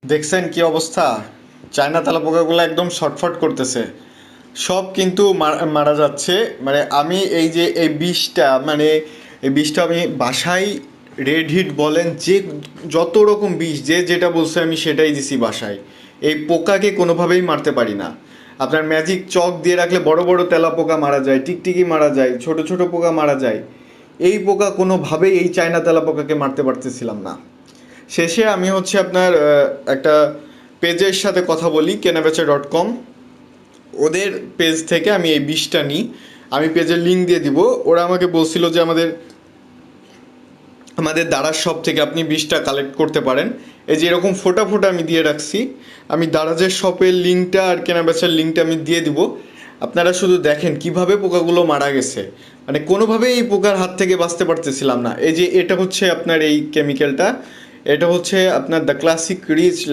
দেখছেন কি অবস্থা? চায়না তেলাপোকাগুলো একদম ছটফট করতেছে। সব কিন্তু মারা যাচ্ছে। মানে আমি এই যে এই বিষটা এই বিষটা আমি বাসায়, রেড হিট বলেন, যে যত রকম বিষ যে যেটা বলছে আমি সেটাই দিছি বাসায়। এই পোকাকে কোনোভাবেই মারতে পারি না। আপনার ম্যাজিক চক দিয়ে রাখলে বড় বড় তেলাপোকা মারা যায়, টিকটিকি মারা যায়, ছোট ছোট পোকা মারা যায়। এই পোকা কোনোভাবেই এই চায়না তেলাপোকাকে মারতে পারতেছিলাম না। শেষে আমি হচ্ছে আপনার একটা পেজের সাথে কথা বলি, কেনাবেচা.com। ওদের পেজ থেকে আমি এই বিষটা নিই। আমি পেজের লিঙ্ক দিয়ে দিব। ওরা আমাকে বলছিল যে আমাদের আমাদের দারাজ শপ থেকে আপনি বিষটা কালেক্ট করতে পারেন। এই যে এরকম ফোটা ফোটা আমি দিয়ে রাখছি। আমি দারাজের শপের লিঙ্কটা আর কেনাবেচার লিঙ্কটা আমি দিয়ে দিব। আপনারা শুধু দেখেন কিভাবে পোকাগুলো মারা গেছে। মানে কোনোভাবেই এই পোকার হাত থেকে বাঁচতে পারতেছিলাম না। এই যে এটা হচ্ছে আপনার এই কেমিক্যালটা, এটা হচ্ছে আপনার দ্য ক্লাসিক রিচ